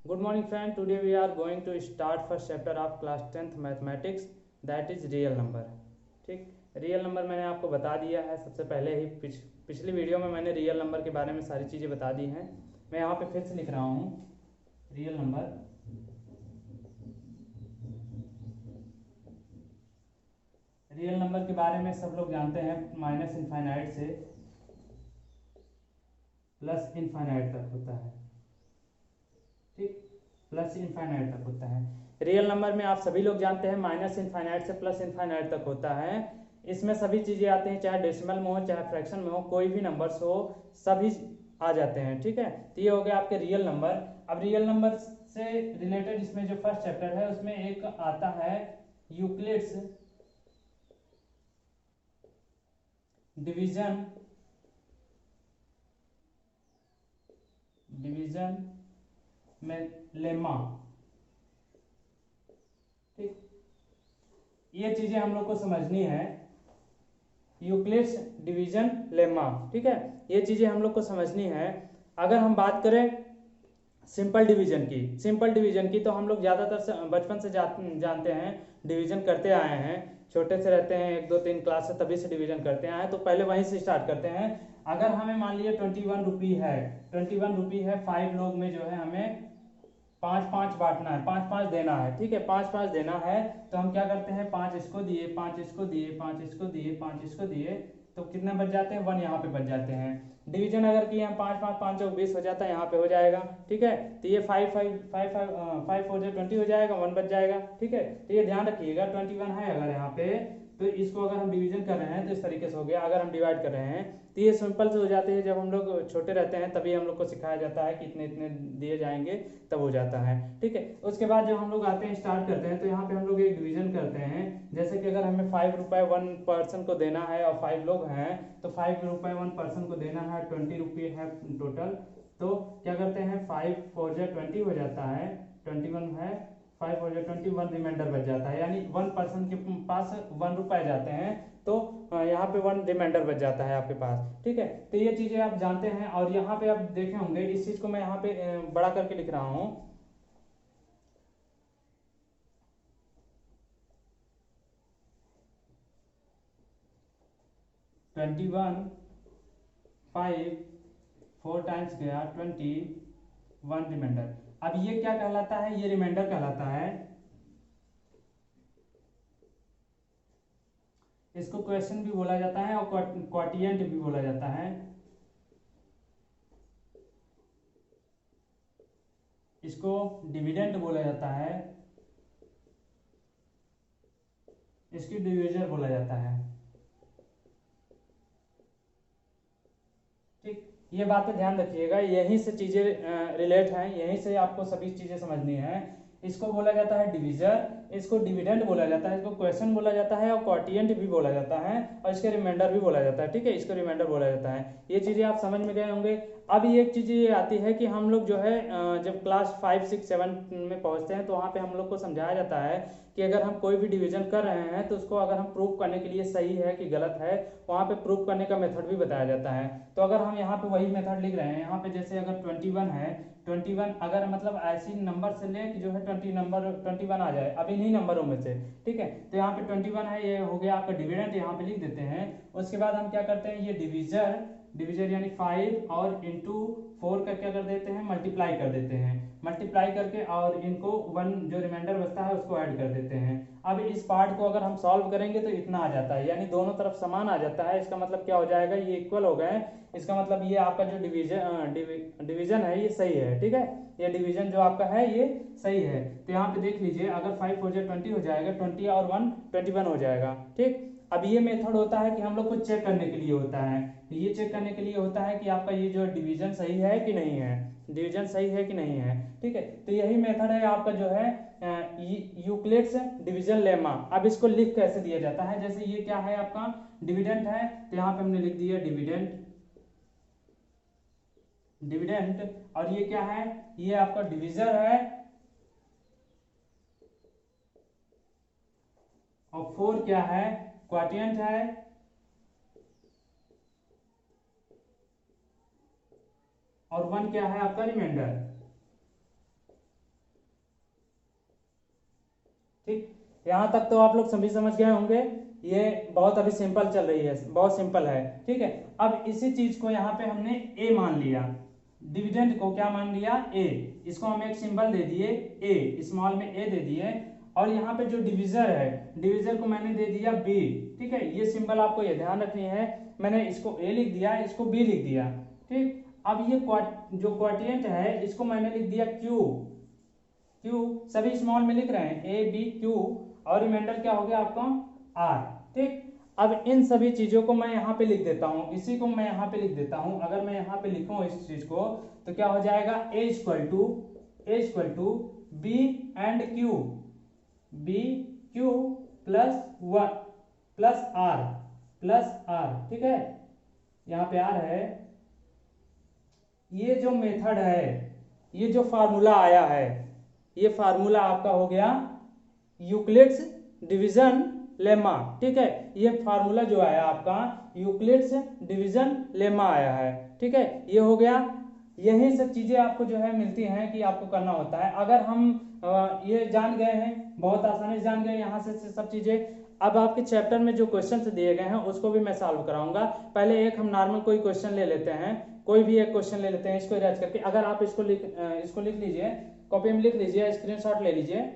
Good morning friend. Today we are going to start first chapter of class 10th mathematics, that is real number. ठीक, real number मैंने आपको बता दिया है सबसे पहले ही। पिछली वीडियो में मैंने रियल नंबर के बारे में सारी चीज़ें बता दी हैं। मैं यहाँ पे फिर से लिख रहा हूँ रियल नंबर। रियल नंबर के बारे में सब लोग जानते हैं, माइनस इनफाइनाइट से प्लस इनफाइनाइट तक होता है। ठीक, प्लस इनफाइनाइट तक होता है। रियल नंबर में आप सभी लोग जानते हैं माइनस इनफाइनाइट से प्लस इनफाइनाइट तक होता है। इसमें सभी चीज़ें आती हैं, चाहे डेसिमल में हो चाहे फ्रैक्शन में हो, कोई भी नंबर्स हो सभी आ जाते हैं। ठीक है, तो ये हो गया आपके रियल नंबर। अब रियल नंबर से रिलेटेड इसमें जो फर्स्ट चैप्टर है उसमें एक आता है यूक्लिड्स डिवीजन में लेमा। ठीक, ये चीजें हम लोग को समझनी है। यूक्लिड्स डिवीजन लेमा, ठीक है, ये चीजें हम लोग को समझनी है। अगर हम बात करें सिंपल डिवीजन की तो हम लोग ज़्यादातर बचपन से जानते हैं, डिवीजन करते आए हैं। छोटे से रहते हैं, 1 2 3 क्लास से, तभी से डिवीजन करते आए हैं, तो पहले वहीं से स्टार्ट करते हैं। अगर हमें मान लीजिए 21 रुपी है, 5 लोग में जो है हमें 5 5 बांटना है, 5 5 देना है। ठीक है, 5 5 देना है तो हम क्या करते हैं, 5 इसको दिए, 5 इसको दिए, 5 इसको दिए, 5 इसको दिए, तो कितने बच जाते हैं, 1 यहाँ पे बच जाते हैं। डिवीजन अगर किए हम 5 5 5 चौक 20 हो जाता है, यहाँ पे हो जाएगा। ठीक है, तो ये 5 5 5 5 4 20 हो जाएगा, 1 बच जाएगा। ठीक है, तो ये ध्यान रखिएगा 21 है अगर यहाँ पे, तो इसको अगर हम डिवीजन कर रहे हैं तो इस तरीके से हो गया। अगर हम डिवाइड कर रहे हैं तो ये सिंपल से हो जाते हैं। जब हम लोग छोटे रहते हैं तभी हम लोग को सिखाया जाता है कि इतने इतने दिए जाएंगे, तब हो जाता है। ठीक है, उसके बाद जब हम लोग आते हैं स्टार्ट करते हैं तो यहाँ पे हम लोग एक डिवीजन करते हैं। जैसे कि अगर हमें 5 रुपये 1 पर्सन को देना है और 5 लोग हैं, तो 5 रुपये 1 पर्सन को देना है, 20 रुपये है टोटल। तो क्या करते हैं, 5 4 20 हो जाता है, 21 है, 5 4 21 रिमाइंडर बच जाता है, यानी 1 पर्सन के पास 1 रुपये जाते हैं, तो यहाँ पे 1 रिमाइंडर बच जाता है आपके पास। ठीक है, तो ये चीज़ें आप जानते हैं। और यहाँ पे आप देखे होंगे, इस चीज़ को मैं यहाँ पे बड़ा करके लिख रहा हूँ। 21 5 4 टाइम्स गया, 21 रिमाइंडर। अब ये क्या कहलाता है, ये रिमाइंडर कहलाता है। इसको क्वेश्चन भी बोला जाता है और क्वाटिएंट भी बोला जाता है। इसको डिविडेंड बोला जाता है, इसकी डिविजर बोला जाता है। ठीक, ये बातें ध्यान रखिएगा, यहीं से चीजें रिलेट हैं, यहीं से आपको सभी चीजें समझनी है। इसको बोला जाता है डिविजर, इसको डिविडेंड बोला जाता है, इसको क्वेश्चन बोला जाता है और क्वाटिएंट भी बोला जाता है, और इसके रिमाइंडर भी बोला जाता है। ठीक है, इसको रिमाइंडर बोला जाता है। ये चीजें आप समझ में गए होंगे। अब ये एक चीज ये आती है कि हम लोग जो है जब क्लास 5 6 7 में पहुंचते हैं तो वहाँ पे हम लोग को समझाया जाता है कि अगर हम कोई भी डिवीजन कर रहे हैं तो उसको अगर हम प्रूव करने के लिए सही है कि गलत है, वहाँ पे प्रूव करने का मेथड भी बताया जाता है। तो अगर हम यहाँ पे वही मेथड लिख रहे हैं, यहाँ पे जैसे अगर 21 है, 21 अगर मतलब ऐसी नंबर से ले कि जो है 21 आ जाए, अब इन्हीं नंबरों में से। ठीक है, तो यहाँ पे 21 है, ये हो गया आपका डिविडेंड, यहाँ पे लिख देते हैं। उसके बाद हम क्या करते हैं, ये डिविजर यानी 5 और इंटू 4 का क्या कर देते हैं, मल्टीप्लाई कर देते हैं। मल्टीप्लाई करके और इनको 1 जो रिमाइंडर बचता है उसको ऐड कर देते हैं। अब इस पार्ट को अगर हम सॉल्व करेंगे तो इतना आ जाता है, यानी दोनों तरफ समान आ जाता है। इसका मतलब क्या हो जाएगा, ये इक्वल हो गए। इसका मतलब ये आपका जो डिवीजन है ये सही है। ठीक है, ये डिवीजन जो आपका है ये सही है। तो यहाँ पे देख लीजिए, अगर 5 4 20 हो जाएगा, 20 और 1 21 हो जाएगा। ठीक, अब ये मेथड होता है कि हम लोग को चेक करने के लिए होता है। ये चेक करने के लिए होता है कि आपका ये जो डिवीजन सही है कि नहीं है, डिवीजन सही है कि नहीं है। ठीक है, तो यही मेथड है आपका जो है यूक्लिड्स डिवीजन लेमा। अब इसको लिख कैसे दिया जाता है, जैसे ये क्या है आपका डिविडेंट है, तो यहाँ पे हमने लिख दिया डिविडेंट, और ये क्या है, ये आपका डिविजर है, और 4 क्या है, क्वाटिएंट है, और 1 क्या है आपका रिमाइंडर। यहाँ तक तो आप लोग सभी समझ गए होंगे। ये बहुत अभी सिंपल चल रही है, बहुत सिंपल है, ठीक है। अब इसी चीज को यहाँ पे हमने ए मान लिया, डिविडेंड को क्या मान लिया, ए। इसको हम एक सिंबल दे दिए ए, स्मॉल में ए दे दिए, और यहाँ पे जो डिविजर है, डिविजर को मैंने दे दिया बी, ठीक है। ये सिंबल आपको ये ध्यान रखनी है, मैंने इसको ए लिख दिया, इसको बी लिख दिया, ठीक। अब ये जो क्वोटिएंट है इसको मैंने लिख दिया क्यू, क्यू सभी स्मॉल में लिख रहे हैं, ए बी क्यू, और रिमाइंडर क्या हो गया आपका आर, ठीक। अब इन सभी चीजों को मैं यहाँ पे लिख देता हूँ, इसी को मैं यहाँ पे लिख देता हूँ। अगर मैं यहाँ पे लिखूँ इस चीज को तो क्या हो जाएगा, A equal to B and Q, B Q plus one plus R, ठीक है। यहाँ पे आर है। ये जो मेथड है, ये जो फार्मूला आया है, ये फार्मूला आपका हो गया यूक्लिड्स डिवीजन लेमा, ठीक है। ये फार्मूला जो आया आपका यूक्लिड्स डिवीजन लेमा आया है, ठीक है। ये हो गया। यही सब चीजें आपको जो है मिलती हैं कि आपको करना होता है। अगर हम ये जान गए हैं, बहुत आसानी से जान गए यहाँ से सब चीजें। अब आपके चैप्टर में जो क्वेश्चन दिए गए हैं उसको भी मैं सॉल्व कराऊंगा। पहले एक हम नॉर्मल कोई क्वेश्चन ले लेते हैं, कोई भी एक क्वेश्चन ले लेते हैं, इसको इरेज करके। अगर आप इसको लिख लीजिए, कॉपी में लिख लीजिए, स्क्रीनशॉट ले लीजिए।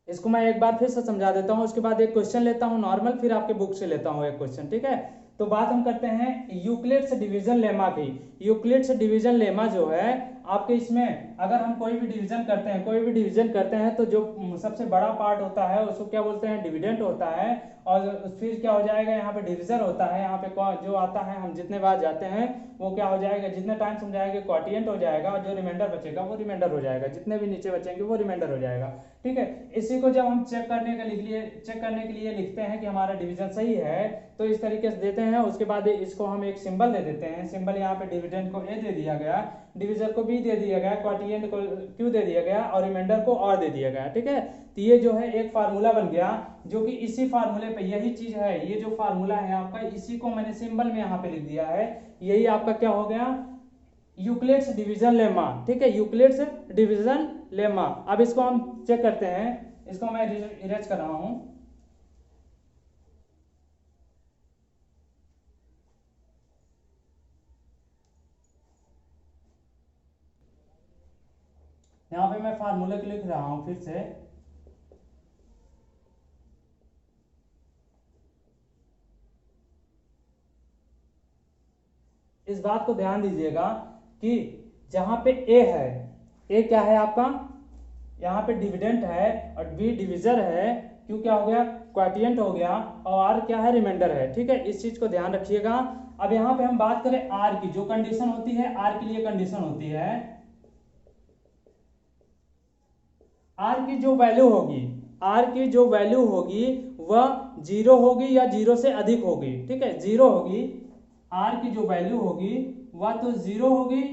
इसको मैं एक बार फिर से समझा देता हूं, उसके बाद एक क्वेश्चन लेता हूं नॉर्मल, फिर आपके बुक से लेता हूं एक क्वेश्चन, ठीक है। तो बात हम करते हैं यूक्लिड्स डिवीजन लेमा की। यूक्लिड्स डिवीजन लेमा जो है आपके, इसमें अगर हम कोई भी डिवीजन करते हैं तो जो सबसे बड़ा पार्ट होता है उसको क्या बोलते हैं, डिविडेंड होता है। और फिर क्या हो जाएगा, यहाँ पे डिविजर होता है, यहाँ पे जो आता है हम जितने बार जाते हैं वो क्या हो जाएगा, जितने टाइम समझाएंगे क्वोटिएंट हो जाएगा, और जो रिमाइंडर बचेगा वो रिमाइंडर हो जाएगा, जितने भी नीचे बचेंगे वो रिमाइंडर हो जाएगा, ठीक है। इसी को जब हम चेक करने के लिए लिखते हैं कि हमारा डिवीजन सही है, तो इस तरीके से देते हैं। उसके बाद इसको हम एक सिंबल दे देते हैं, सिंबल यहाँ पे डिविडेंड को ए दे दिया गया, डिविजर को बी दे दिया गया, क्वोटिएंट को क्यू दे दिया गया, और रिमाइंडर को और दे दिया गया, ठीक है। तो ये जो है एक फार्मूला बन गया, जो कि इसी फार्मूले पे, यही चीज है, ये जो फार्मूला है आपका, इसी को मैंने सिंबल में यहाँ पे लिख दिया है। यही आपका क्या हो गया, यूक्लिड्स डिवीजन लेमा, ठीक है, यूक्लिड्स डिवीजन लेमा। अब इसको हम चेक करते हैं, इसको मैं इरेज कर रहा हूं। यहाँ पे मैं फार्मूले को लिख रहा हूं फिर से। इस बात को ध्यान दीजिएगा कि जहां पे ए है, ए क्या है आपका, यहाँ पे डिविडेंड है, और बी डिविजर है, क्यू क्या हो गया, क्वोटिएंट हो गया, और आर क्या है, रिमाइंडर है, ठीक है। इस चीज को ध्यान रखिएगा। अब यहाँ पे हम बात करें आर की, जो कंडीशन होती है, आर के लिए कंडीशन होती है, आर की जो वैल्यू होगी वह जीरो होगी या जीरो से अधिक होगी, ठीक है, जीरो होगी। आर की जो वैल्यू होगी वह तो जीरो होगी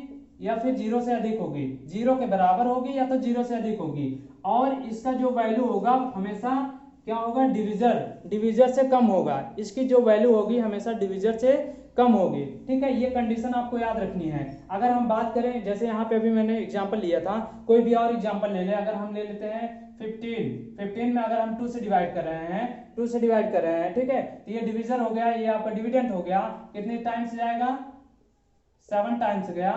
या फिर जीरो से अधिक होगी, जीरो के बराबर होगी या तो जीरो से अधिक होगी। और इसका जो वैल्यू होगा हमेशा क्या होगा, डिविजर से कम होगा। इसकी जो वैल्यू होगी हमेशा डिविजर से कम होगी, ठीक है। ये कंडीशन आपको याद रखनी है। अगर हम बात करें, जैसे यहाँ पे अभी मैंने एग्जांपल लिया था, कोई भी और एग्जांपल ले ले। अगर हम ले लेते हैं 15 में अगर हम 2 से डिवाइड कर रहे हैं, ठीक है, तो ये डिविजन हो गया, ये आपका डिविडेंड हो गया। कितने टाइम्स जाएगा, 7 टाइम्स गया,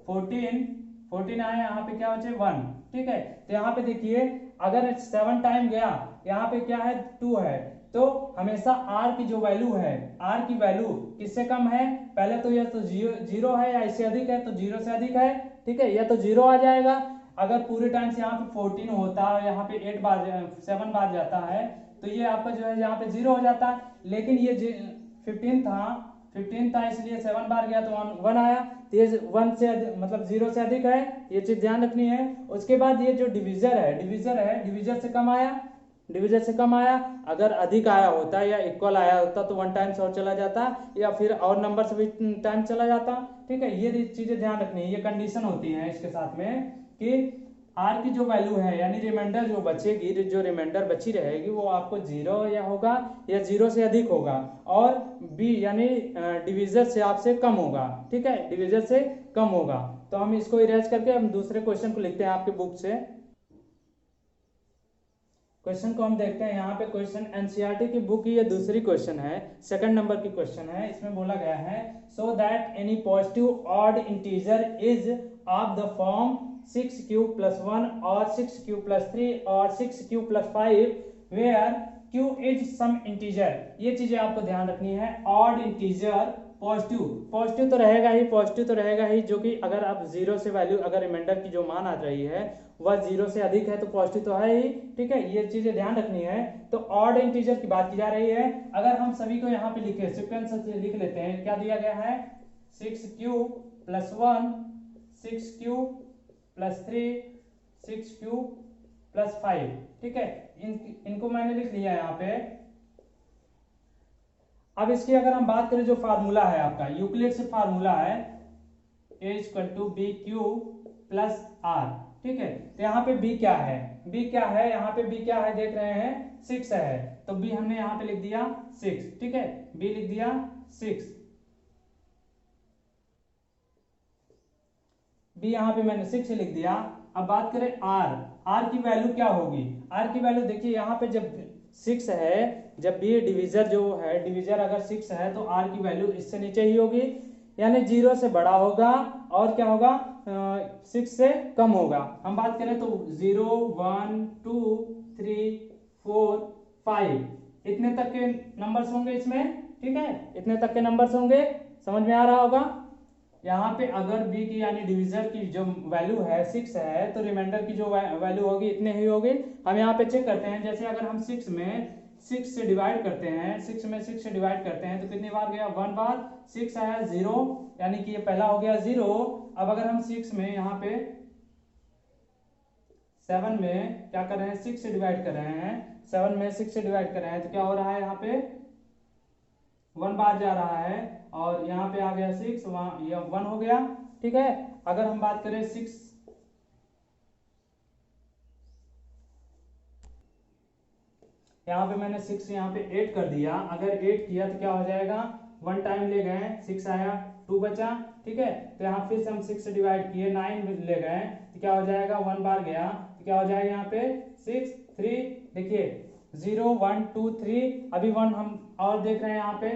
14 आया, यहाँ पे क्या बचे 1, ठीक है। तो यहाँ पे देखिए, अगर 7 टाइम गया, यहाँ पे क्या है 2 है, तो हमेशा r की जो वैल्यू है, r की वैल्यू किससे कम है, पहले तो यह तो जीरो है, या इससे अधिक है, तो जीरो से अधिक है, ठीक है, या तो जीरो आ जाएगा। अगर पूरे टाइम से यहाँ पे 14 होता है, यहाँ पे 7 बार जाता है, तो ये आपका जो है यहाँ पे जीरो हो जाता है। लेकिन ये 15 था, इसलिए 7 बार गया तो 1 आया, तो ये 1 से मतलब जीरो से अधिक है, ये चीज ध्यान रखनी है। उसके बाद ये जो डिविजर है, डिविजर से कम आया। अगर अधिक आया होता या इक्वल आया होता तो 1 टाइम्स और चला जाता, या फिर और नंबर से भी टाइम चला जाता, ठीक है। ये चीजें ध्यान रखनी है, ये कंडीशन होती है इसके साथ में कि आर की जो वैल्यू है यानी रिमाइंडर जो बचेगी, जो रिमाइंडर बची रहेगी वो आपको 0 या होगा या 0 से अधिक होगा, और बी यानी डिविजर से आपसे कम होगा। ठीक है, डिविजर से कम होगा। तो हम इसको इरेज करके हम दूसरे क्वेश्चन को लिखते हैं आपके बुक से। क्वेश्चन को हम देखते हैं। यहाँ पे क्वेश्चन एनसीईआरटी की बुक की ये दूसरी क्वेश्चन है, सेकंड नंबर की क्वेश्चन है। इसमें बोला गया है so that any positive odd integer is of the form 6q + 1 और 6q + 3 और 6q + 5 where q is some integer. ये चीजें आपको ध्यान रखनी है। ऑड इंटीजर पॉजिटिव तो रहेगा ही, पॉजिटिव तो रहेगा ही, जो कि अगर आप 0 से वैल्यू, अगर रिमाइंडर की जो मान आ रही है वह 0 से अधिक है तो पॉजिटिव तो है ही। ठीक है, ये चीजें ध्यान रखनी है। तो ऑड इंटीजर की बात की जा रही है। अगर हम सभी को यहाँ पे लिखे सीक्वेंस से लिख लेते हैं, क्या दिया गया है 6q + 1 6q + 3 6q + 5। ठीक है, इनको मैंने लिख लिया यहाँ पे। अब इसकी अगर हम बात करें, जो फार्मूला है आपका यूक्लिड से फार्मूला है a = bq + r। ठीक है, तो यहाँ पे b क्या है, b क्या है, यहाँ पे b क्या है देख रहे हैं 6 है, तो b हमने यहाँ पे लिख दिया 6। ठीक है, b लिख दिया 6, b यहाँ पे मैंने 6 लिख दिया। अब बात करें r की वैल्यू क्या होगी। r की वैल्यू देखिए यहाँ पे जब 6 है, जब भी डिवीजर जो है, डिवीजर अगर 6 है तो r की वैल्यू इससे नीचे ही होगी, यानी 0 से बड़ा होगा और क्या होगा 6 से कम होगा। हम बात करें तो 0 1 2 3 4 5 इतने तक के नंबर्स होंगे इसमें। ठीक है, इतने तक के नंबर्स होंगे, समझ में आ रहा होगा। यहाँ पे अगर b की यानी डिवीजर की जो वैल्यू है 6 है तो रिमाइंडर की जो वैल्यू होगी इतने ही होगी। हम यहाँ पे चेक करते हैं, जैसे अगर हम 6 में 6 से डिवाइड करते हैं, 6 में 6 से डिवाइड करते हैं तो कितनी बार गया 1 बार, 6 आया 0, यानी कि ये पहला हो गया 0। अब अगर हम 6 में यहाँ पे 7 में क्या कर रहे हैं 6 से डिवाइड कर रहे हैं, 7 में 6 से डिवाइड कर रहे हैं तो क्या हो रहा है यहाँ पे 1 बार जा रहा है, और यहाँ पे आ गया 6, वहां ये 1 हो गया। ठीक है, अगर हम बात करें 6 यहाँ पे मैंने 6 यहाँ पे 8 कर दिया, अगर 8 किया तो क्या हो जाएगा 1 टाइम ले गए 6 आया 2 बचा। ठीक है, तो यहाँ फिर से हम 6 से डिवाइड किए 9 ले गए तो क्या हो जाएगा 1 बार गया तो क्या हो जाएगा यहाँ पे 6 3, देखिए 0 1 2 3, अभी 1 हम और देख रहे हैं यहाँ पे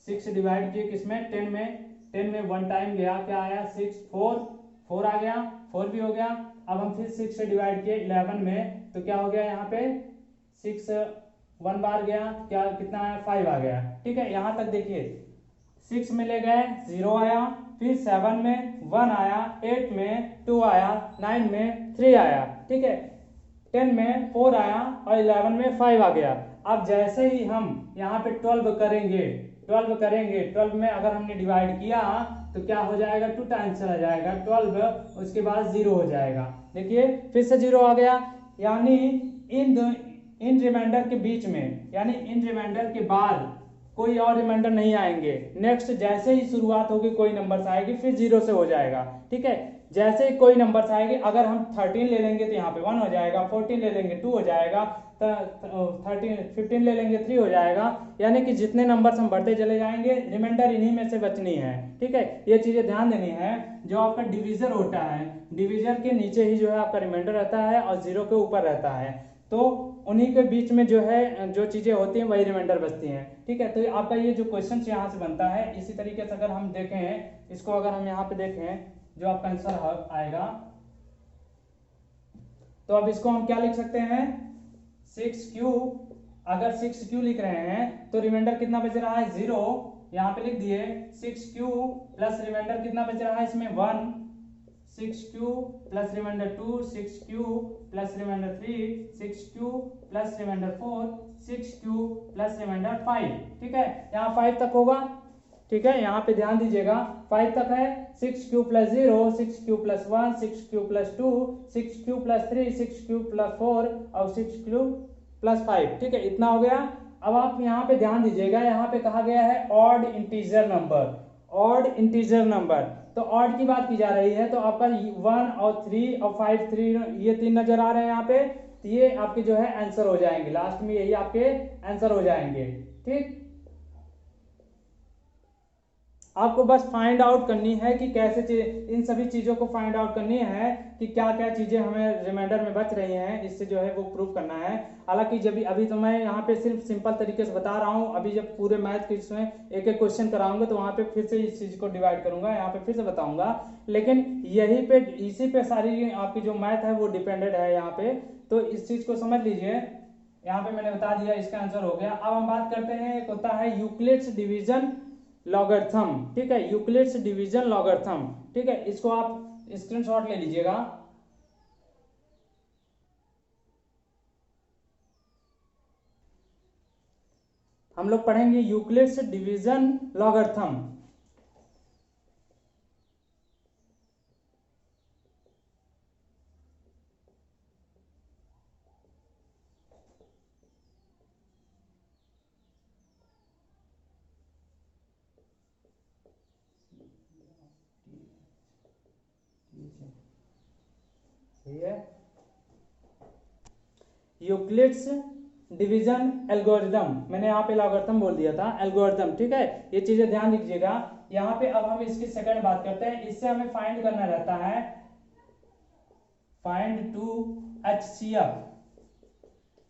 6 से डिवाइड किए किसमें 10 में 1 टाइम गया, क्या आया 6 4 आ गया, 4 भी हो गया। अब हम फिर 6 से डिवाइड किए 11 में तो क्या हो गया यहाँ पे 6 1 बार गया, क्या कितना आया 5 आ गया। ठीक है, यहाँ तक देखिए 6 में ले गए 0 आया, फिर 7 में 1 आया, 8 में 2 आया, 9 में 3 आया। ठीक है, 10 में 4 आया और 11 में 5 आ गया। अब जैसे ही हम यहाँ पे 12 करेंगे 12 में अगर हमने डिवाइड किया तो क्या हो जाएगा 2 टाइम्स चला जाएगा 12, उसके बाद 0 हो जाएगा। देखिए फिर से 0 आ गया, यानी इन रिमाइंडर के बीच में, यानी इन रिमाइंडर के बाद कोई और रिमाइंडर नहीं आएंगे। नेक्स्ट जैसे ही शुरुआत होगी कोई नंबर आएगी फिर 0 से हो जाएगा। ठीक है, जैसे ही कोई नंबर आएंगे, अगर हम 13 ले लेंगे तो यहाँ पे 1 हो जाएगा, 14 ले लेंगे 2 हो जाएगा, 15 ले लेंगे 3 हो जाएगा, यानी कि जितने नंबर्स हम बढ़ते चले जाएंगे रिमाइंडर इन्हीं में से बचनी है। ठीक है, ये चीजें ध्यान देनी है। जो आपका डिविजर होता है, डिविजर के नीचे ही जो है आपका रिमाइंडर रहता है और 0 के ऊपर रहता है, तो उन्हीं के बीच में जो है जो चीजें होती हैं वही रिमाइंडर बचती हैं। ठीक है, तो आपका ये जो क्वेश्चन यहाँ से बनता है, इसी तरीके से अगर हम देखें इसको, अगर हम यहाँ पे देखें जो आपका आंसर आएगा, तो अब इसको हम क्या लिख सकते हैं 6q, अगर 6q लिख रहे हैं तो रिमाइंडर कितना बच रहा है 0, यहाँ पे लिख दिए 6q प्लस रिमाइंडर कितना बच रहा है इसमें 1, 6q plus remainder 2, 6q plus remainder 3, 6q plus remainder 4, 6q plus remainder 5। ठीक है, यहाँ 5 तक होगा। ठीक है, यहाँ पे ध्यान दीजिएगा 5 तक है, 6q + 0, 6q + 1, 6q + 2, 6q + 3, 6q + 4 और 6q + 5। ठीक है, इतना हो गया। अब आप यहाँ पे ध्यान दीजिएगा, यहाँ पे कहा गया है odd integer number. Odd integer number. तो ऑड की बात की जा रही है, तो आपका 1 और 3 और 5, 3 ये 3 नजर आ रहे हैं यहाँ पे, तो ये आपके जो है आंसर हो जाएंगे, लास्ट में यही आपके आंसर हो जाएंगे। ठीक, आपको बस फाइंड आउट करनी है कि कैसे इन सभी चीजों को फाइंड आउट करनी है कि क्या क्या चीजें हमें रिमाइंडर में बच रही हैं, इससे जो है वो प्रूव करना है। हालांकि जब अभी तो मैं यहाँ पे सिर्फ सिंपल तरीके से बता रहा हूँ, अभी जब पूरे मैथ के इसमें एक एक क्वेश्चन कराऊंगा तो वहां पे फिर से इस चीज को डिवाइड करूंगा, यहाँ पे फिर से बताऊंगा। लेकिन यही पे इसी पे सारी आपकी जो मैथ है वो डिपेंडेड है यहाँ पे, तो इस चीज को समझ लीजिए। यहाँ पे मैंने बता दिया, इसका आंसर हो गया। अब हम बात करते हैं, एक होता है यूक्लिड्स डिवीजन लॉगरिथम। ठीक है, यूक्लिड्स डिवीजन लॉगरिथम। ठीक है, इसको आप स्क्रीनशॉट ले लीजिएगा। हम लोग पढ़ेंगे Euclid's division logarithm. Euclid's division algorithm, मैंने यहाँ पे लॉगरिथम बोल दिया था, एल्गोरिथम। ठीक है, ये चीजें ध्यान दीजिएगा। यहाँ पे अब हम इसकी सेकंड बात करते हैं। इससे हमें फाइंड करना रहता है, find to HCF,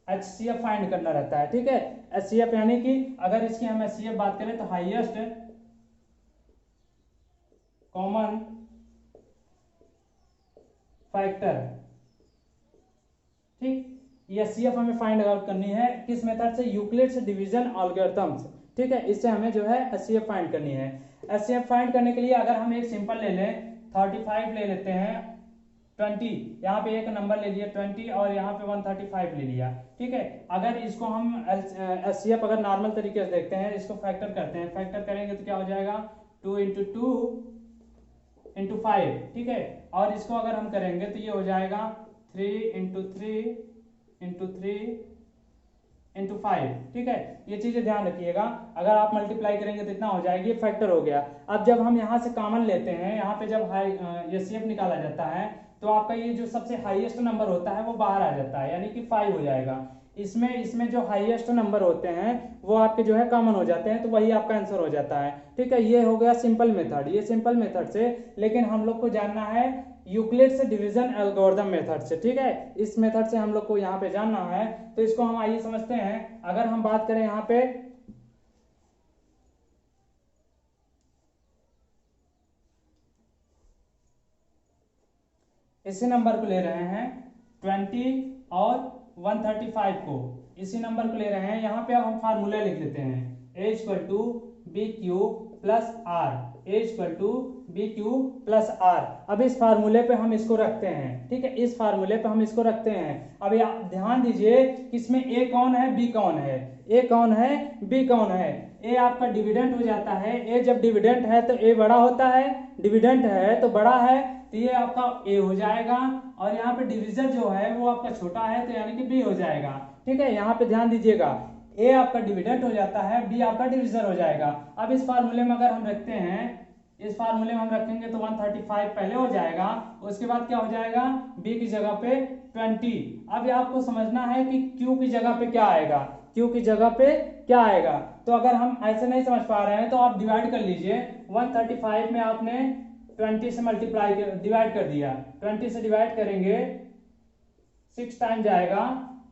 HCF find करना रहता है। ठीक है, HCF यानी कि अगर इसकी हम HCF बात करें तो हाईएस्ट कॉमन फैक्टर। ठीक, ये HCF हमें फाइंड आउट करनी है किस मेथड से, यूक्लिड्स डिवीजन एल्गोरिथम्स। ठीक है, इससे हमें जो है HCF फाइंड करनी है। HCF फाइंड करने के लिए अगर हम एक सिंपल ले लें, 35 ले लेते हैं, 20 यहाँ पे एक नंबर ले लिया 20 और यहाँ पे 135 ले लिया। ठीक है, अगर इसको हम HCF अगर नॉर्मल तरीके से देखते हैं, इसको फैक्टर करते हैं, फैक्टर करेंगे तो क्या हो जाएगा, 2 × 2 × 5। ठीक है, और इसको अगर हम करेंगे तो ये हो जाएगा 3 × 3 × 3 × 5। ठीक है, ये चीजें ध्यान रखिएगा। अगर आप मल्टीप्लाई करेंगे तो इतना हो जाएगी, फैक्टर हो गया। अब जब हम यहाँ से कॉमन लेते हैं, यहाँ पे जब HCF निकाला जाता है तो आपका ये जो सबसे हाईएस्ट नंबर होता है वो बाहर आ जाता है, यानी कि 5 हो जाएगा। इसमें जो हाईएस्ट नंबर होते हैं वो आपके जो है कॉमन हो जाते हैं, तो वही आपका आंसर हो जाता है। ठीक है, ये हो गया सिंपल मेथड, ये सिंपल मेथड से। लेकिन हम लोग को जानना है यूक्लिड्स डिवीजन एल्गोरिथम मेथड से। ठीक है, इस मेथड से हम लोग को यहाँ पे जानना है, तो इसको हम आइए समझते हैं। अगर हम बात करें यहाँ पे, इसी नंबर को ले रहे हैं 20 और 135 को, इसी नंबर को ले रहे हैं। यहाँ पे अब हम फार्मूला लिख लेते हैं, A = BQ + R, A = BQ + R। अब इस फार्मूले पे हम इसको रखते हैं। ठीक है, इस फार्मूले पे हम इसको रखते हैं। अब आप ध्यान दीजिए कि इसमें A कौन है, B कौन है, A कौन है, B कौन है। A आपका डिविडेंट हो जाता है, A जब डिविडेंट है तो A बड़ा होता है, डिविडेंट है तो बड़ा है, तो ये आपका A हो जाएगा। और यहाँ पे डिविजन जो है वो आपका छोटा है, तो यानी कि B हो जाएगा। ठीक है, यहाँ पे ध्यान दीजिएगा, A आपका डिविडेंट हो जाता है, B आपका डिविजन हो जाएगा। अब इस फार्मूले में अगर हम रखते हैं, इस फार्मूले में हम रखेंगे तो 135 पहले हो जाएगा, उसके बाद क्या हो जाएगा, B की जगह पे 20। अब आपको समझना है कि Q की जगह पे क्या आएगा, Q की जगह पे क्या आएगा। तो अगर हम ऐसे नहीं समझ पा रहे हैं तो आप डिवाइड कर लीजिए, 135 में आपने 20 से मल्टीप्लाई डिवाइड कर दिया, 20 से डिवाइड करेंगे 6 टाइम जाएगा,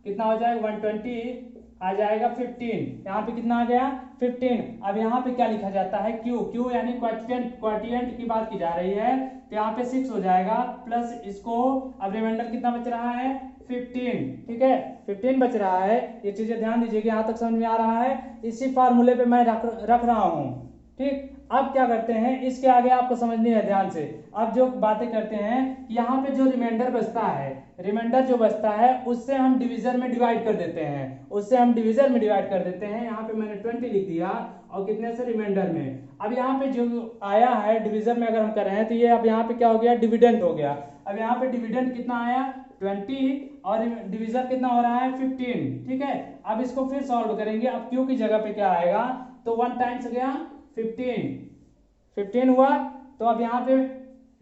कितना हो जाएगा, 120 आ जाएगा 15। यहाँ पे कितना आ गया, 15। अब यहाँ पे क्या लिखा जाता है, Q यानी क्वाटिएंट की बात की जा रही है, तो यहाँ पे 6 हो जाएगा प्लस इसको, अब रिमाइंडर कितना बच रहा है, 15। ठीक है, 15 बच रहा है। ये चीजें ध्यान दीजिए कि यहाँ तक समझ में आ रहा है। इसी फार्मूले पे मैं रख रहा हूँ। ठीक, अब क्या करते हैं, इसके आगे आपको समझनी है ध्यान से। अब जो बातें करते हैं, यहाँ पे जो रिमाइंडर बचता है, रिमाइंडर जो बचता है उससे हम डिवीजन में डिवाइड कर देते हैं, उससे हम डिवीजन में डिवाइड कर देते हैं। यहाँ पे मैंने 20 लिख दिया और कितने से, रिमाइंडर में। अब यहाँ पे जो आया है डिवीजन में अगर हम कर रहे हैं तो ये अब यहाँ पे क्या हो गया, डिविडेंड हो गया। अब यहाँ पे डिविडेंड कितना आया, 20 और डिवीजन कितना हो रहा है, 15। ठीक है, अब इसको फिर सॉल्व करेंगे। अब Q की जगह पे क्या आएगा, तो 1 टाइम्स गया 15, 15 हुआ तो अब यहाँ पे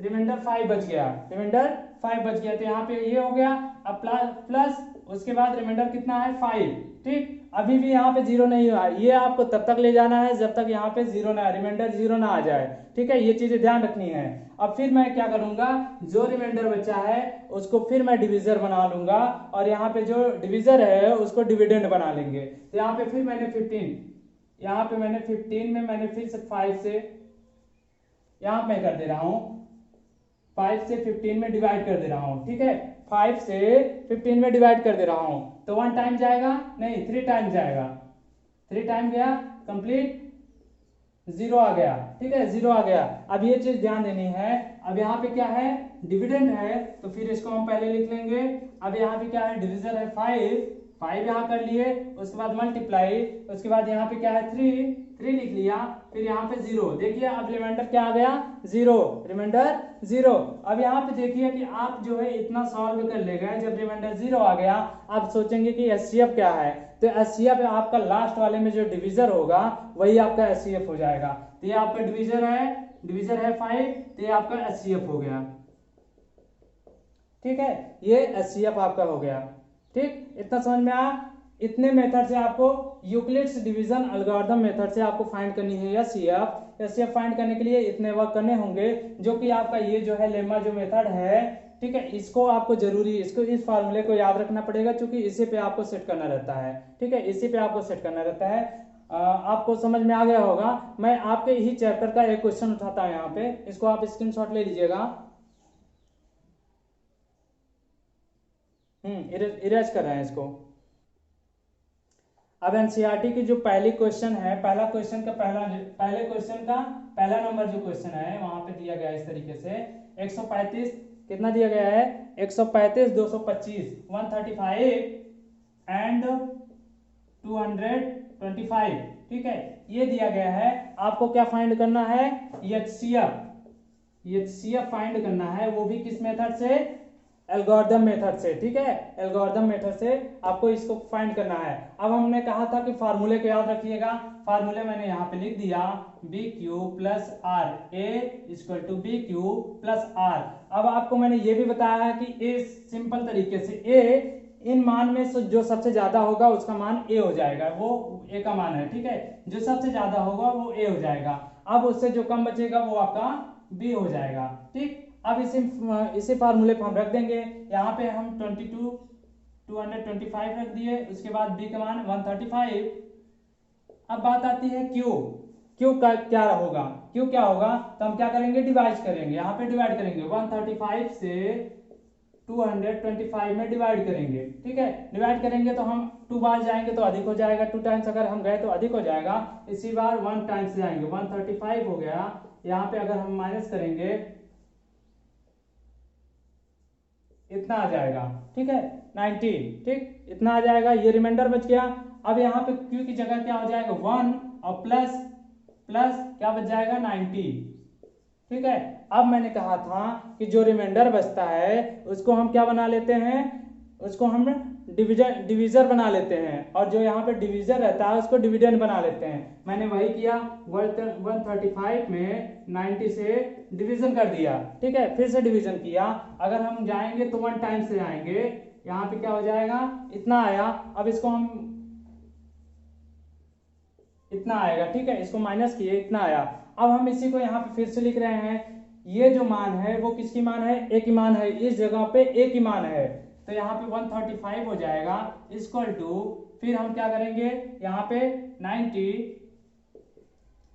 रिमाइंडर 5 बच गया, रिमाइंडर 5 बच गया, तो यहाँ पे ये हो गया। अब प्लस उसके बाद रिमाइंडर कितना है 5, ठीक। अभी भी यहाँ पे जीरो नहीं हुआ, ये आपको तब तक ले जाना है जब तक यहाँ पे जीरो ना, रिमाइंडर जीरो ना आ जाए, ठीक है। ये चीजें ध्यान रखनी है। अब फिर मैं क्या करूंगा, जो रिमाइंडर बचा है उसको फिर मैं डिविजर बना लूंगा, और यहाँ पे जो डिविजर है उसको डिविडेंड बना लेंगे। तो यहाँ पे फिर मैंने 15, यहाँ पे मैंने 15 में मैंने फिर से 5 से यहाँ मैं कर दे रहा हूँ 5 से 15 में डिवाइड कर दे रहा हूँ, ठीक है। 5 से 15 में डिवाइड कर दे रहा हूँ, तो 1 टाइम जाएगा नहीं 3 टाइम जाएगा, 3 टाइम गया कंप्लीट, जीरो आ गया, ठीक है, जीरो आ गया। अब ये चीज ध्यान देनी है। अब यहाँ पे क्या है, डिविडेंड है, तो फिर इसको हम पहले लिख लेंगे। अब यहाँ पे क्या है, डिविजन है 5 यहाँ कर लिए, उसके बाद मल्टीप्लाई, उसके बाद यहाँ पे क्या है 3 लिख लिया, फिर यहाँ पे 0। देखिए अब रिमाइंडर क्या आ गया, 0, रिमाइंडर 0। अब यहाँ पे देखिए कि आप जो है इतना सॉल्व कर ले गए, जब रिमाइंडर 0 आ गया आप सोचेंगे कि एचसीएफ क्या है, तो एचसीएफ आपका लास्ट वाले में जो डिविजर होगा वही आपका एचसीएफ हो जाएगा। तो ये आपका डिविजर है 5, तो ये आपका एचसीएफ हो गया, ठीक है, ये एचसीएफ आपका हो गया, ठीक। इतना समझ में आया। इतने मेथड से आपको यूक्लिड्स डिवीजन एल्गोरिथम मेथड से आपको फाइंड करनी है एचसीएफ फाइंड करने के लिए इतने वर्क करने होंगे, जो कि आपका ये जो है लेमा जो मेथड है, ठीक है, इसको आपको जरूरी इसको इस फार्मूले को याद रखना पड़ेगा, क्योंकि इसी पे आपको सेट करना रहता है, ठीक है, इसी पे आपको सेट करना रहता है। आपको समझ में आ गया होगा। मैं आपके ही चैप्टर का एक क्वेश्चन उठाता हूं यहाँ पे, इसको आप स्क्रीनशॉट ले लीजिएगा। इरेज कर रहे हैं इसको। अब एनसीईआरटी की जो पहली क्वेश्चन है, पहले क्वेश्चन का पहला नंबर जो क्वेश्चन है वहां पे दिया गया इस तरीके से 135 कितना दिया गया है, 135 225 135 एंड 225, ठीक है, ये दिया गया है। आपको क्या फाइंड करना है, एचसीएफ फाइंड करना है, वो भी किस मेथड से, एल्गोरिथम मेथड से, ठीक है, एल्गोरिथम मेथड से आपको इसको फाइंड करना है। अब हमने कहा था कि फार्मूले को याद रखिएगा, फार्मूले मैंने यहाँ पे लिख दिया BQ plus R, A equal to BQ plus R. अब आपको मैंने ये भी बताया है कि A सिंपल तरीके से A इन मान में से जो सबसे ज्यादा होगा उसका मान A हो जाएगा, वो A का मान है, ठीक है, जो सबसे ज्यादा होगा वो A हो जाएगा। अब उससे जो कम बचेगा वो आपका B हो जाएगा, ठीक। अब इसी फार्मूले को हम रख देंगे, यहाँ पे हम 225 रख दिए, उसके बाद B का मान 135। अब बात आती है Q का क्या होगा, Q क्या होगा, तो हम क्या करेंगे, डिवाइड करेंगे, यहाँ पे डिवाइड करेंगे 135 से 225 में डिवाइड करेंगे, ठीक है, डिवाइड करेंगे तो हम 2 बार जाएंगे तो अधिक हो जाएगा, 2 टाइम्स अगर हम गए तो अधिक हो जाएगा, इसी बार 1 टाइम्स जाएंगे, 135 हो गया। यहाँ पे अगर हम माइनस करेंगे इतना आ जाएगा, ठीक है, 90, ठीक, इतना आ जाएगा, ये रिमाइंडर बच गया। अब यहाँ पे Q की जगह क्या हो जाएगा 1 और प्लस क्या बच जाएगा 90, ठीक है। अब मैंने कहा था कि जो रिमाइंडर बचता है उसको हम क्या बना लेते हैं, उसको हम डिविजर बना लेते हैं, और जो यहाँ पे डिविजर रहता है उसको डिविडेंड बना लेते हैं। मैंने वही किया, 135 में 90 से डिवीजन कर दिया, ठीक है, फिर से डिवीजन किया। अगर हम जाएंगे तो 1 टाइम से जाएंगे, यहाँ पे क्या हो जाएगा, इतना आया। अब इसको हम इतना आएगा, ठीक है, इसको माइनस किए, इतना आया। अब हम इसी को यहाँ पे फिर से लिख रहे हैं, ये जो मान है वो किसकी मान है, A की मान है, इस जगह पे A की मान है, तो यहाँ पे 135 हो जाएगा इक्वल टू, फिर हम क्या करेंगे, यहाँ पे 90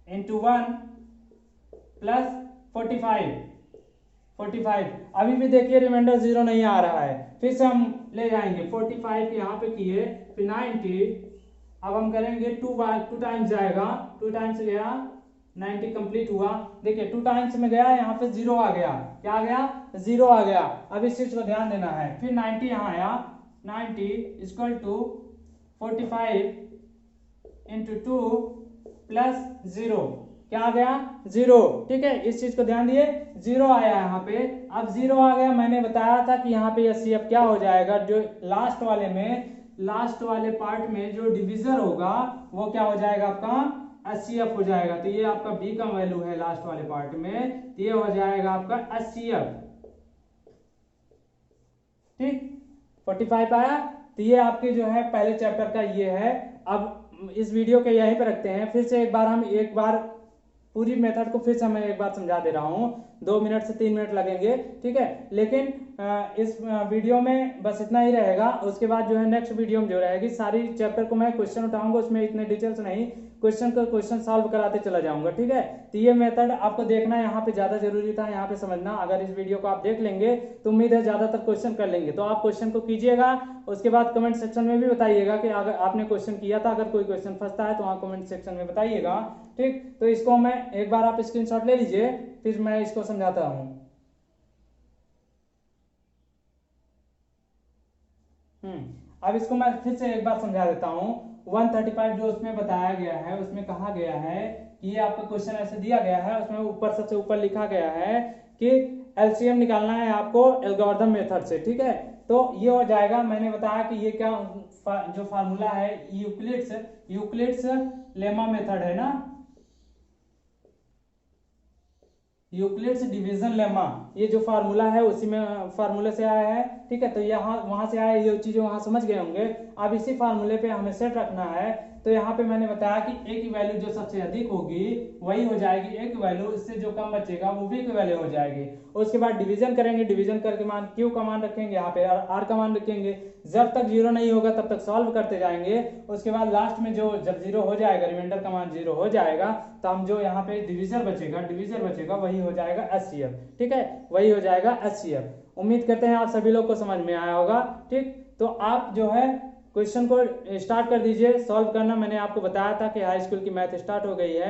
इंटू 1 प्लस 45। अभी भी देखिए रिमाइंडर 0 नहीं आ रहा है, फिर से हम ले जाएंगे 45 यहाँ पे किए, फिर 90, अब हम करेंगे 2 टाइम्स जाएगा, 2 टाइम्स गया 90 कंप्लीट हुआ। देखिए 2 टाइम्स में गया, यहाँ पे 0 आ गया, क्या आ गया, 0 आ गया। अब इस चीज को ध्यान देना है। फिर 90 यहाँ आया, 90 इक्वल टू 45 इंटू 2 प्लस 0, क्या आ गया, 0, ठीक है, इस चीज को ध्यान दिए, 0 आया यहाँ पे। अब 0 आ गया, मैंने बताया था कि यहाँ पे एचसीएफ क्या हो जाएगा, जो लास्ट वाले पार्ट में जो डिविजर होगा वो क्या हो जाएगा आपका 80f हो जाएगा। तो ये आपका बी का वैल्यू है लास्ट वाले पार्ट में, तो ये हो जाएगा आपका 80f। ठीक, 45 आया। तो ये आपके जो है पहले चैप्टर का ये है। अब इस वीडियो के यहीं पे रखते हैं। फिर से एक बार पूरी मेथड को फिर से मैं एक बार समझा दे रहा हूँ। 2 मिनट से 3 मिनट लगेंगे, ठीक है। लेकिन इस वीडियो में बस इतना ही रहेगा। उसके बाद जो है नेक्स्ट वीडियो में जो रहेगी सारी चैप्टर को मैं क्वेश्चन उठाऊंगा, उसमें इतने डिटेल्स नहीं, क्वेश्चन सॉल्व कराते चला जाऊंगा, ठीक है। तो ये मेथड आपको देखना यहाँ पे ज्यादा जरूरी था, यहाँ पे समझना। अगर इस वीडियो को आप देख लेंगे तो उम्मीद है ज्यादातर क्वेश्चन कर लेंगे। तो आप क्वेश्चन को कीजिएगा, उसके बाद कमेंट सेक्शन में भी बताइएगा कि अगर आपने क्वेश्चन किया था। अगर कोई क्वेश्चन फंसता है तो वहाँ कमेंट सेक्शन में बताइएगा, ठीक। तो इसको मैं एक बार आप स्क्रीनशॉट ले लीजिए, फिर मैं इसको समझाता हूँ। अब इसको मैं फिर से एक बार समझा देता हूँ। 135 जो उसमें बताया गया है, उसमें कहा गया है कि ये आपका क्वेश्चन ऐसे दिया गया है। उसमें ऊपर सबसे ऊपर लिखा गया है कि एलसीएम निकालना है आपको एल्गोरिथम मेथड से, ठीक है। तो ये हो जाएगा, मैंने बताया कि ये क्या जो फार्मूला है यूक्लिड्स लेमा मेथड है ना, यूक्लिड्स डिवीजन लेमा, ये जो फार्मूला है उसी में फार्मूले से आया है, ठीक है। तो यहाँ वहां से आया, ये चीजें वहां समझ गए होंगे। अब इसी फार्मूले पे हमें सेट रखना है। तो यहाँ पे मैंने बताया कि ए की वैल्यू जो सबसे अधिक होगी वही हो जाएगी ए की वैल्यू, इससे जो कम बचेगा वो बी की वैल्यू हो जाएगी। उसके बाद डिवीजन करेंगे, डिवीजन करके मान क्यू का मान रखेंगे, यहाँ पे आर का मान रखेंगे। जब तक जीरो नहीं होगा तब तक सॉल्व करते जाएंगे। उसके बाद लास्ट में जो जब जीरो हो जाएगा, रिमाइंडर का मान जीरो हो जाएगा, तो हम जो यहाँ पे डिवीजर बचेगा वही हो जाएगा एचसीएफ, ठीक है, वही हो जाएगा एचसीएफ। उम्मीद करते हैं आप सभी लोग को समझ में आया होगा, ठीक। तो आप जो है क्वेश्चन को स्टार्ट कर दीजिए सॉल्व करना। मैंने आपको बताया था कि हाई स्कूल की मैथ स्टार्ट हो गई है।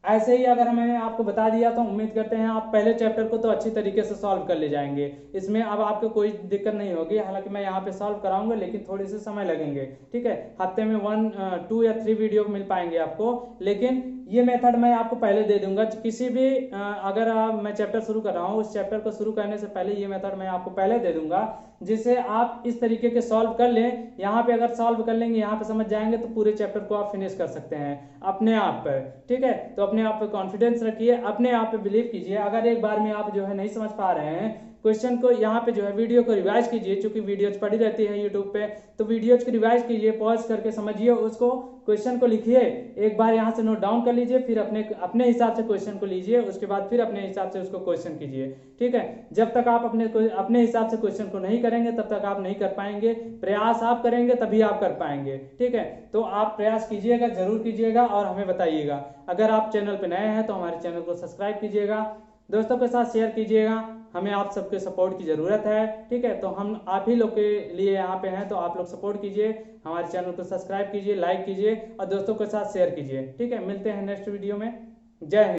ऐसे ही अगर मैंने आपको बता दिया तो उम्मीद करते हैं आप पहले चैप्टर को तो अच्छी तरीके से सॉल्व कर ले जाएंगे। इसमें अब आपको कोई दिक्कत नहीं होगी। हालांकि मैं यहाँ पे सॉल्व कराऊंगा लेकिन थोड़ी सी समय लगेंगे, ठीक है। हफ्ते में 1, 2 या 3 वीडियो मिल पाएंगे आपको। लेकिन ये मेथड मैं आपको पहले दे दूंगा। किसी भी अगर मैं चैप्टर शुरू कर रहा हूँ, उस चैप्टर को शुरू करने से पहले ये मेथड मैं आपको पहले दे दूंगा, जिससे आप इस तरीके के सॉल्व कर लें। यहाँ पे अगर सॉल्व कर लेंगे, यहाँ पे समझ जाएंगे तो पूरे चैप्टर को आप फिनिश कर सकते हैं अपने आप पर, ठीक है। तो अपने आप पे कॉन्फिडेंस रखिए, अपने आप पे बिलीव कीजिए। अगर एक बार में आप जो है नहीं समझ पा रहे हैं क्वेश्चन को, यहाँ पे जो है वीडियो को रिवाइज कीजिए, क्योंकि वीडियोज पड़ी रहती है यूट्यूब पे। तो वीडियोज को रिवाइज कीजिए, पॉज करके समझिए उसको, क्वेश्चन को लिखिए, एक बार यहाँ से नोट डाउन कर लीजिए, फिर अपने हिसाब से क्वेश्चन को लीजिए, उसके बाद फिर अपने हिसाब से उसको क्वेश्चन कीजिए, ठीक है। जब तक आप अपने हिसाब से क्वेश्चन को नहीं करेंगे तब तक आप नहीं कर पाएंगे। प्रयास आप करेंगे तभी आप कर पाएंगे, ठीक है। तो आप प्रयास कीजिएगा, जरूर कीजिएगा और हमें बताइएगा। अगर आप चैनल पर नए हैं तो हमारे चैनल को सब्सक्राइब कीजिएगा, दोस्तों के साथ शेयर कीजिएगा। हमें आप सबके सपोर्ट की ज़रूरत है, ठीक है। तो हम आप ही लोग के लिए यहाँ पे हैं, तो आप लोग सपोर्ट कीजिए, हमारे चैनल को सब्सक्राइब कीजिए, लाइक कीजिए और दोस्तों के साथ शेयर कीजिए, ठीक है। मिलते हैं नेक्स्ट वीडियो में। जय हिंद।